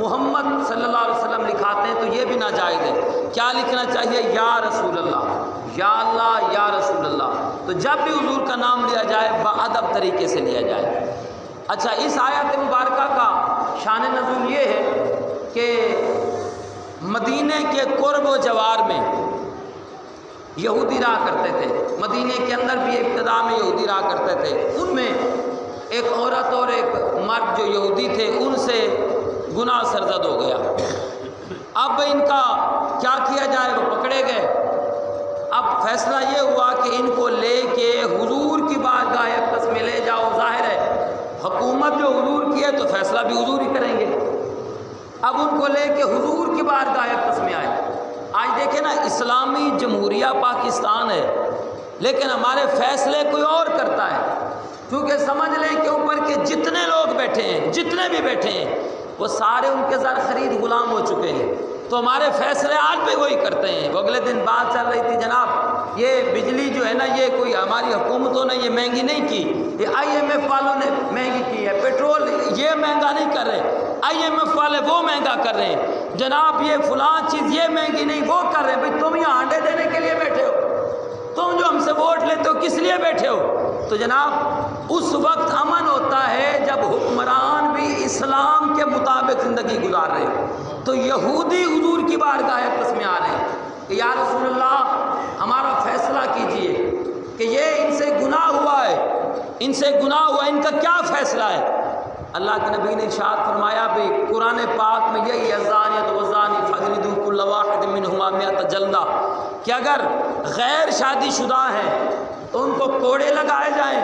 محمد صلی اللہ علیہ وسلم لکھاتے ہیں تو یہ بھی ناجائز ہے۔ کیا لکھنا چاہیے؟ یا رسول اللہ، یا اللہ، یا رسول اللہ۔ تو جب بھی حضور کا نام لیا جائے باادب طریقے سے لیا جائے۔ اچھا، اس آیت مبارکہ کا شان نزول یہ ہے کہ مدینے کے قرب و جوار میں یہودی رہا کرتے تھے، مدینے کے اندر بھی ابتدا میں یہودی رہا کرتے تھے۔ ان میں ایک عورت اور ایک مرد جو یہودی تھے ان سے گناہ سرزد ہو گیا۔ اب ان کا کیا کیا جائے؟ وہ پکڑے گئے۔ اب فیصلہ یہ ہوا کہ ان کو لے کے حضور کی بارگاہ اقدس میں لے جاؤ۔ ظاہر ہے حکومت جو حضور کی ہے تو فیصلہ بھی حضور ہی کریں گے۔ اب ان کو لے کے حضور کی بارگاہ اقدس میں آئے۔ آج دیکھیں نا، اسلامی جمہوریہ پاکستان ہے لیکن ہمارے فیصلے کوئی اور کرتا ہے، کیونکہ سمجھ لیں کہ اوپر کے جتنے لوگ بیٹھے ہیں، جتنے بھی بیٹھے ہیں، وہ سارے ان کے زر خرید غلام ہو چکے ہیں، تو ہمارے فیصلے آج بھی وہی کرتے ہیں۔ وہ اگلے دن بات چل رہی تھی، جناب یہ بجلی جو ہے نا، یہ کوئی ہماری حکومتوں نے یہ مہنگی نہیں کی، یہ IMF والوں نے مہنگی کی ہے۔ پیٹرول یہ مہنگا نہیں کر رہے، IMF والے وہ مہنگا کر رہے ہیں۔ جناب یہ فلاں چیز یہ مہنگی نہیں، وہ کر رہے ہیں۔ بھائی تم یہاں انڈے دینے کے لیے بیٹھے ہو، تم جو ہم سے ووٹ لیتے ہو کس لیے بیٹھے ہو؟ تو جناب اس وقت امن ہوتا ہے جب حکمران بھی اسلام کے مطابق زندگی گزار رہے ہیں۔ تو یہودی حضور کی بارگاہ اقدس میں آ رہے ہیں کہ یا رسول اللہ ہمارا فیصلہ کیجئے کہ یہ ان سے گناہ ہوا ہے، ان سے گناہ ہوا، ان کا کیا فیصلہ ہے؟ اللہ کے نبی نے ارشاد فرمایا، بھی قرآن پاک میں یہی الزانیۃ والزانی فاجلدوا کل واحد منہما مئۃ جلدہ، کہ اگر غیر شادی شدہ ہیں تو ان کو کوڑے لگائے جائیں،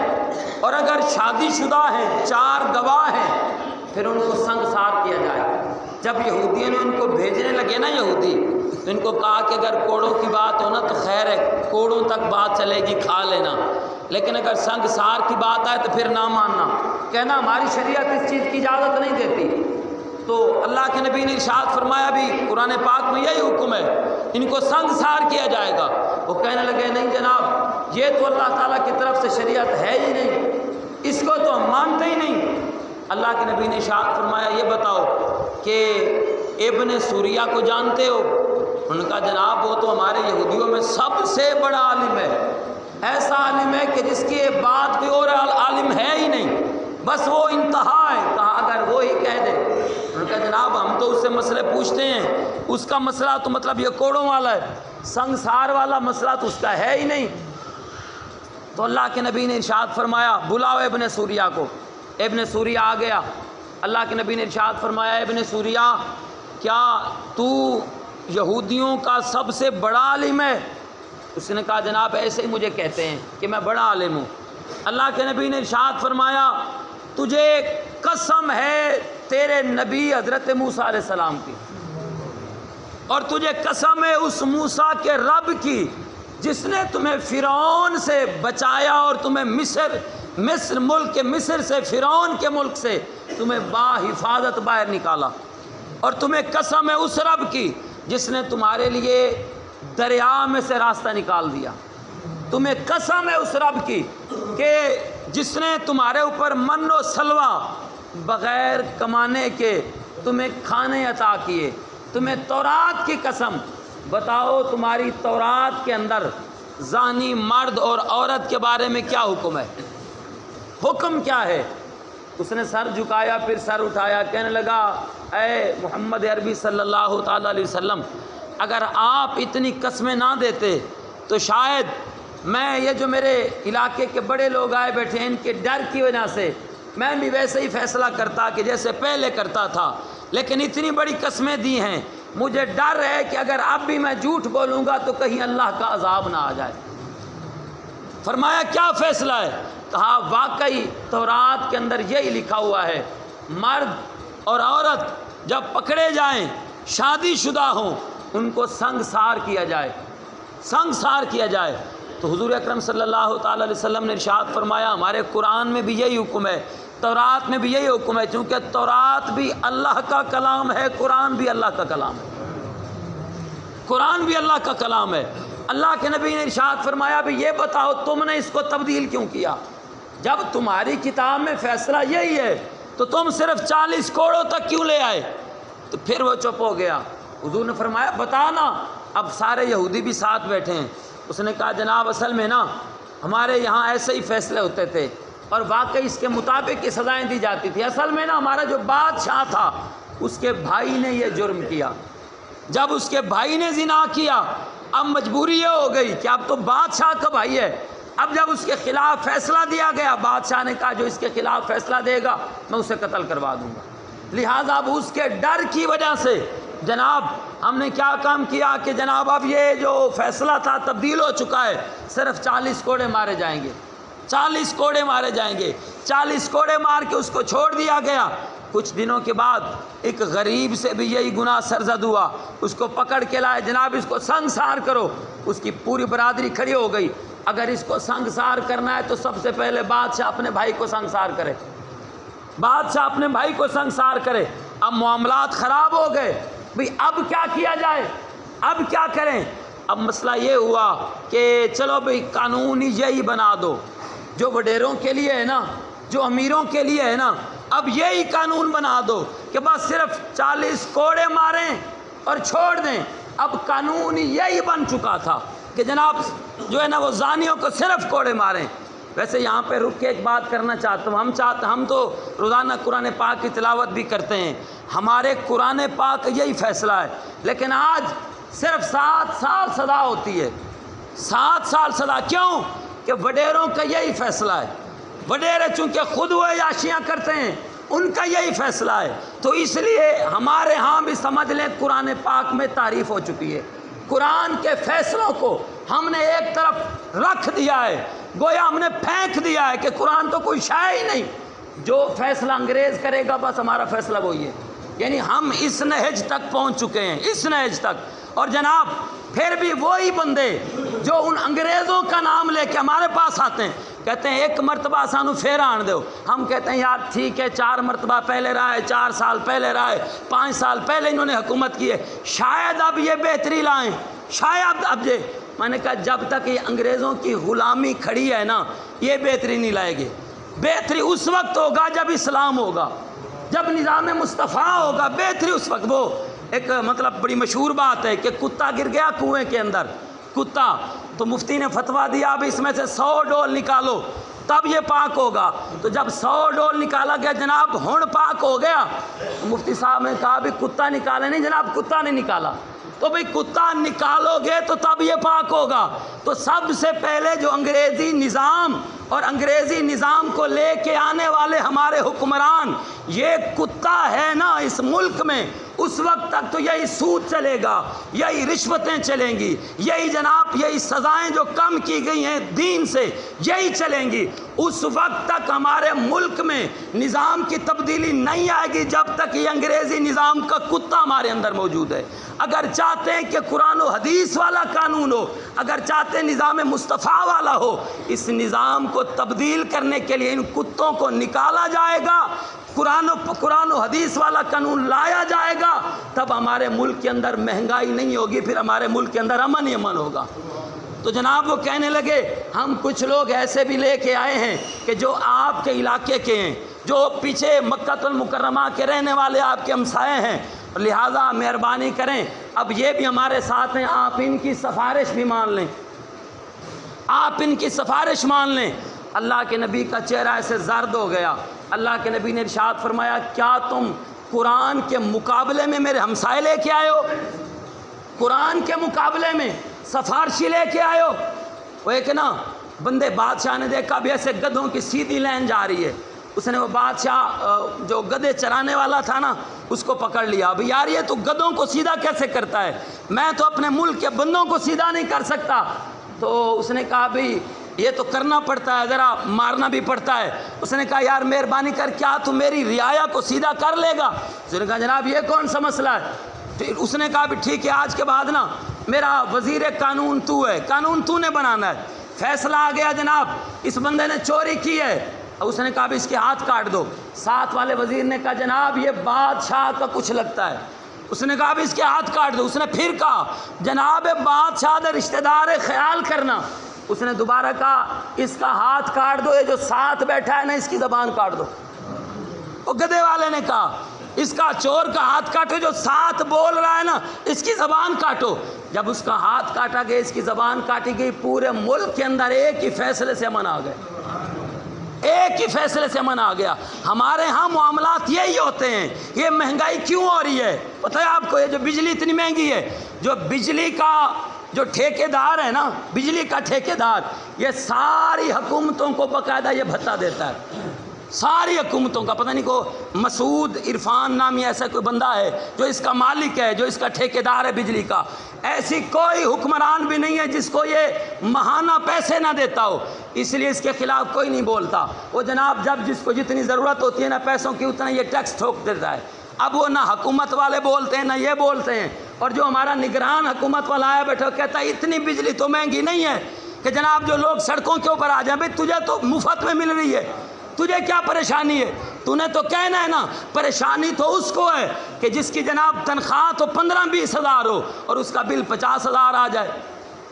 اور اگر شادی شدہ ہیں، 4 گواہ ہیں، پھر ان کو سنگسار کیا جائے۔ جب یہودیوں نے ان کو بھیجنے لگے نا یہودی، تو ان کو کہا کہ اگر کوڑوں کی بات ہو نا تو خیر ہے، کوڑوں تک بات چلے گی، کھا لینا، لیکن اگر سنگسار کی بات آئے تو پھر نہ ماننا، کہنا ہماری شریعت اس چیز کی اجازت نہیں دیتی۔ تو اللہ کے نبی نے ارشاد فرمایا، بھی قرآن پاک میں یہی حکم ہے، ان کو سنگسار کیا جائے گا۔ وہ کہنے لگے نہیں جناب، یہ تو اللہ تعالیٰ کی طرف سے شریعت ہے ہی نہیں، اس کو تو ہم مانتے ہی نہیں۔ اللہ کے نبی نے ارشاد فرمایا، یہ بتاؤ کہ ابن سوریہ کو جانتے ہو؟ ان کا جناب وہ تو ہمارے یہودیوں میں سب سے بڑا عالم ہے، ایسا عالم ہے کہ جس کی بات کوئی اور عالم ہے ہی نہیں، بس وہ انتہا ہے۔ کہا اگر وہ ہی کہہ دے؟ ان کا جناب ہم تو اس سے مسئلے پوچھتے ہیں، اس کا مسئلہ تو مطلب یہ کوڑوں والا ہے، سنگسار والا مسئلہ تو اس کا ہے ہی نہیں۔ تو اللہ کے نبی نے ارشاد فرمایا، بلاؤ ابن سوریہ کو۔ ابن سوریہ آ گیا۔ اللہ کے نبی نے ارشاد فرمایا، ابن سوریہ کیا تو یہودیوں کا سب سے بڑا عالم ہے؟ اس نے کہا جناب ایسے ہی مجھے کہتے ہیں کہ میں بڑا عالم ہوں۔ اللہ کے نبی نے ارشاد فرمایا، تجھے قسم ہے تیرے نبی حضرت موسیٰ علیہ السلام کی، اور تجھے قسم ہے اس موسیٰ کے رب کی جس نے تمہیں فرعون سے بچایا اور تمہیں مصر ملک کے مصر سے، فرعون کے ملک سے تمہیں حفاظت باہر نکالا، اور تمہیں قسم ہے اس رب کی جس نے تمہارے لیے دریا میں سے راستہ نکال دیا، تمہیں قسم ہے اس رب کی کہ جس نے تمہارے اوپر من و سلوہ بغیر کمانے کے تمہیں کھانے عطا کیے، تمہیں تورات کی قسم۔ بتاؤ تمہاری تورات کے اندر زانی مرد اور عورت کے بارے میں کیا حکم ہے؟ حکم کیا ہے؟ اس نے سر جھکایا، پھر سر اٹھایا، کہنے لگا اے محمد عربی صلی اللہ تعالیٰ علیہ وسلم، اگر آپ اتنی قسمیں نہ دیتے تو شاید میں، یہ جو میرے علاقے کے بڑے لوگ آئے بیٹھے ہیں، ان کے ڈر کی وجہ سے میں بھی ویسے ہی فیصلہ کرتا کہ جیسے پہلے کرتا تھا، لیکن اتنی بڑی قسمیں دی ہیں، مجھے ڈر ہے کہ اگر اب بھی میں جھوٹ بولوں گا تو کہیں اللہ کا عذاب نہ آ جائے۔ فرمایا کیا فیصلہ ہے؟ کہا واقعی تورات کے اندر یہی لکھا ہوا ہے، مرد اور عورت جب پکڑے جائیں، شادی شدہ ہوں، ان کو سنگسار کیا جائے، سنگسار کیا جائے۔ تو حضور اکرم صلی اللہ تعالیٰ علیہ وسلم نے ارشاد فرمایا، ہمارے قرآن میں بھی یہی حکم ہے، تورات میں بھی یہی حکم ہے، چونکہ تورات بھی اللہ کا کلام ہے، قرآن بھی اللہ کا کلام ہے، قرآن بھی اللہ کا کلام ہے۔ اللہ کے نبی نے ارشاد فرمایا، بھی یہ بتاؤ تم نے اس کو تبدیل کیوں کیا؟ جب تمہاری کتاب میں فیصلہ یہی ہے تو تم صرف 40 کوڑوں تک کیوں لے آئے؟ تو پھر وہ چپ ہو گیا۔ حضور نے فرمایا بتا نا، اب سارے یہودی بھی ساتھ بیٹھے ہیں۔ اس نے کہا جناب اصل میں نا ہمارے یہاں ایسے ہی فیصلے ہوتے تھے اور واقعی اس کے مطابق کی سزائیں دی جاتی تھی۔ اصل میں نا ہمارا جو بادشاہ تھا اس کے بھائی نے یہ جرم کیا، جب اس کے بھائی نے زنا کیا اب مجبوری یہ ہو گئی کہ اب تو بادشاہ کا بھائی ہے، اب جب اس کے خلاف فیصلہ دیا گیا بادشاہ نے کہا جو اس کے خلاف فیصلہ دے گا میں اسے قتل کروا دوں گا۔ لہٰذا اب اس کے ڈر کی وجہ سے جناب ہم نے کیا کام کیا کہ جناب اب یہ جو فیصلہ تھا تبدیل ہو چکا ہے، صرف 40 کوڑے مارے جائیں گے، 40 کوڑے مارے جائیں گے۔ 40 کوڑے مار کے اس کو چھوڑ دیا گیا۔ کچھ دنوں کے بعد ایک غریب سے بھی یہی گناہ سرزد ہوا، اس کو پکڑ کے لائے، جناب اس کو سنگسار کرو۔ اس کی پوری برادری کھڑی ہو گئی، اگر اس کو سنگسار کرنا ہے تو سب سے پہلے بادشاہ اپنے بھائی کو سنگسار کرے، بادشاہ اپنے بھائی کو سنگسار کرے۔ اب معاملات خراب ہو گئے، بھئی اب کیا کیا جائے، اب کیا کریں؟ اب مسئلہ یہ ہوا کہ چلو بھئی قانون یہی بنا دو جو وڈیروں کے لیے ہے نا، جو امیروں کے لیے ہے نا، اب یہی قانون بنا دو کہ بس صرف 40 کوڑے ماریں اور چھوڑ دیں۔ اب قانون یہی بن چکا تھا کہ جناب جو ہے نا وہ زانیوں کو صرف کوڑے ماریں۔ ویسے یہاں پہ رک کے ایک بات کرنا چاہتا ہوں، ہم تو روزانہ قرآن پاک کی تلاوت بھی کرتے ہیں، ہمارے قرآن پاک یہی فیصلہ ہے، لیکن آج صرف 7 سال سزا ہوتی ہے، 7 سال سزا۔ کیوں؟ کہ وڈیروں کا یہی فیصلہ ہے، وڈیرے چونکہ خود وہ عیاشیاں کرتے ہیں ان کا یہی فیصلہ ہے، تو اس لیے ہمارے ہاں بھی سمجھ لیں قرآن پاک میں تعریف ہو چکی ہے۔ قرآن کے فیصلوں کو ہم نے ایک طرف رکھ دیا ہے، گویا ہم نے پھینک دیا ہے کہ قرآن تو کوئی شے ہی نہیں، جو فیصلہ انگریز کرے گا بس ہمارا فیصلہ وہی ہے۔ یعنی ہم اس نہج تک پہنچ چکے ہیں، اس نہج تک۔ اور جناب پھر بھی وہی بندے جو ان انگریزوں کا نام لے کے ہمارے پاس آتے ہیں، کہتے ہیں 1 مرتبہ سانو پھر آن دو، ہم کہتے ہیں یار ٹھیک ہے 4 مرتبہ پہلے رہا ہے، 4 سال پہلے رہا ہے، 5 سال پہلے انہوں نے حکومت کی ہے، شاید اب یہ بہتری لائیں، شاید اب یہ۔ میں نے کہا جب تک یہ انگریزوں کی غلامی کھڑی ہے نا یہ بہتری نہیں لائے گے۔ بہتری اس وقت ہوگا جب اسلام ہوگا، جب نظام مصطفیٰ ہوگا، بہتری اس وقت۔ وہ ایک مطلب بڑی مشہور بات ہے کہ کتا گر گیا کنویں کے اندر، کتا، تو مفتی نے فتویٰ دیا اب اس میں سے 100 ڈول نکالو تب یہ پاک ہوگا۔ تو جب 100 ڈول نکالا گیا جناب ہن پاک ہو گیا، مفتی صاحب نے کہا بھی کتا نکالے نہیں جناب، کتا نہیں نکالا، تو بھئی کتا نکالو گے تو تب یہ پاک ہوگا۔ تو سب سے پہلے جو انگریزی نظام اور انگریزی نظام کو لے کے آنے والے ہمارے حکمران، یہ کتا ہے نا اس ملک میں، اس وقت تک تو یہی سود چلے گا، یہی رشوتیں چلیں گی، یہی جناب یہی سزائیں جو کم کی گئی ہیں دین سے یہی چلیں گی۔ اس وقت تک ہمارے ملک میں نظام کی تبدیلی نہیں آئے گی جب تک یہ انگریزی نظام کا کتا ہمارے اندر موجود ہے۔ اگر چاہتے ہیں کہ قرآن و حدیث والا قانون ہو، اگر چاہتے ہیں نظام مصطفیٰ والا ہو، اس نظام کو تبدیل کرنے کے لیے ان کتوں کو نکالا جائے گا، قرآن و حدیث والا قانون لایا جائے گا، تب ہمارے ملک کے اندر مہنگائی نہیں ہوگی، پھر ہمارے ملک کے اندر امن ہی امن ہوگا۔ تو جناب وہ کہنے لگے ہم کچھ لوگ ایسے بھی لے کے آئے ہیں کہ جو آپ کے علاقے کے ہیں، جو پیچھے مکہ المکرمہ کے رہنے والے آپ کے ہمسائے ہیں، لہٰذا مہربانی کریں اب یہ بھی ہمارے ساتھ ہیں، آپ ان کی سفارش بھی مان لیں، آپ ان کی سفارش مان لیں۔ اللہ کے نبی کا چہرہ ایسے زرد ہو گیا۔ اللہ کے نبی نے ارشاد فرمایا کیا تم قرآن کے مقابلے میں میرے ہمسائے لے کے آئے ہو؟ قرآن کے مقابلے میں سفارشی لے کے آئے ہو؟ وہ ایک نا بندے بادشاہ نے دیکھا بھی ایسے گدھوں کی سیدھی لائن جا رہی ہے، اس نے وہ بادشاہ جو گدھے چرانے والا تھا نا اس کو پکڑ لیا، اب یار یہ تو گدھوں کو سیدھا کیسے کرتا ہے، میں تو اپنے ملک کے بندوں کو سیدھا نہیں کر سکتا۔ تو اس نے کہا بھی یہ تو کرنا پڑتا ہے، ذرا مارنا بھی پڑتا ہے۔ اس نے کہا یار مہربانی کر کیا تو میری رعایا کو سیدھا کر لے گا؟ اس نے کہا جناب یہ کون سا مسئلہ ہے؟ پھر اس نے کہا بھی ٹھیک ہے آج کے بعد نا میرا وزیر قانون تو ہے، قانون تو نے بنانا ہے۔ فیصلہ آ گیا جناب اس بندے نے چوری کی ہے، اس نے کہا بھی اس کے ہاتھ کاٹ دو۔ ساتھ والے وزیر نے کہا جناب یہ بادشاہ کا کچھ لگتا ہے، اس نے کہا بھی اس کے ہاتھ کاٹ دو۔ اس نے پھر کہا جناب بادشاہ دے رشتہ دار خیال کرنا، اس نے دوبارہ کہا اس کا ہاتھ کاٹ دو، یہ جو ساتھ بیٹھا ہے نا اس کی زبان کاٹ دو۔ وہ گدھے والے نے کہا اس کا چور کا ہاتھ کاٹو جو ساتھ بول رہا ہے نا، اس کی زبان کاٹو۔ جب اس کا ہاتھ کاٹا گیا، اس کی زبان کاٹی گئی، پورے ملک کے اندر ایک ہی فیصلے سے امن آ گئے، ایک ہی فیصلے سے امن آ گیا۔ ہمارے ہاں معاملات یہی ہوتے ہیں۔ یہ مہنگائی کیوں ہو رہی ہے پتہ ہے آپ کو؟ یہ جو بجلی اتنی مہنگی ہے، جو بجلی کا جو ٹھیکیدار ہے نا، بجلی کا ٹھیکیدار، یہ ساری حکومتوں کو باقاعدہ یہ بھتہ دیتا ہے، ساری حکومتوں کا۔ پتہ نہیں کو مسعود عرفان نامی ایسا کوئی بندہ ہے جو اس کا مالک ہے، جو اس کا ٹھیکیدار ہے بجلی کا۔ ایسی کوئی حکمران بھی نہیں ہے جس کو یہ ماہانہ پیسے نہ دیتا ہو، اس لیے اس کے خلاف کوئی نہیں بولتا۔ وہ جناب جب جس کو جتنی ضرورت ہوتی ہے نا پیسوں کی، اتنا یہ ٹیکس ٹھوک دیتا ہے۔ اب وہ نہ حکومت والے بولتے ہیں نہ یہ بولتے ہیں، اور جو ہمارا نگران حکومت والا آیا بیٹھا کہتا ہے اتنی بجلی تو مہنگی نہیں ہے کہ جناب جو لوگ سڑکوں کے اوپر آ جائیں۔ بھائی تجھے تو مفت میں مل رہی ہے، تجھے کیا پریشانی ہے؟ تو نے تو کہنا ہے نا، پریشانی تو اس کو ہے کہ جس کی جناب تنخواہ تو 15-20 ہزار ہو اور اس کا بل 50 ہزار آ جائے۔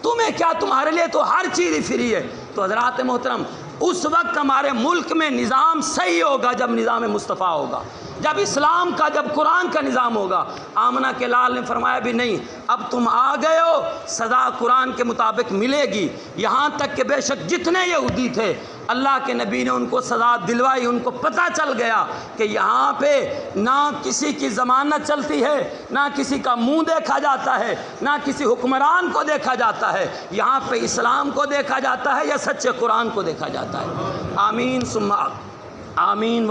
تمہیں کیا، تمہارے لیے تو ہر چیز ہی فری ہے۔ تو حضرات محترم، اس وقت ہمارے ملک میں نظام صحیح ہوگا جب نظام مصطفیٰ ہوگا، جب اسلام کا، جب قرآن کا نظام ہوگا۔ آمنہ کے لال نے فرمایا بھی نہیں، اب تم آ گئے ہو، سزا قرآن کے مطابق ملے گی۔ یہاں تک کہ بے شک جتنے یہودی تھے، اللہ کے نبی نے ان کو سزا دلوائی۔ ان کو پتہ چل گیا کہ یہاں پہ نہ کسی کی ضمانت چلتی ہے، نہ کسی کا منہ دیکھا جاتا ہے، نہ کسی حکمران کو دیکھا جاتا ہے، یہاں پہ اسلام کو دیکھا جاتا ہے یا سچے قرآن کو دیکھا جاتا ہے۔ آمین ثم آمین۔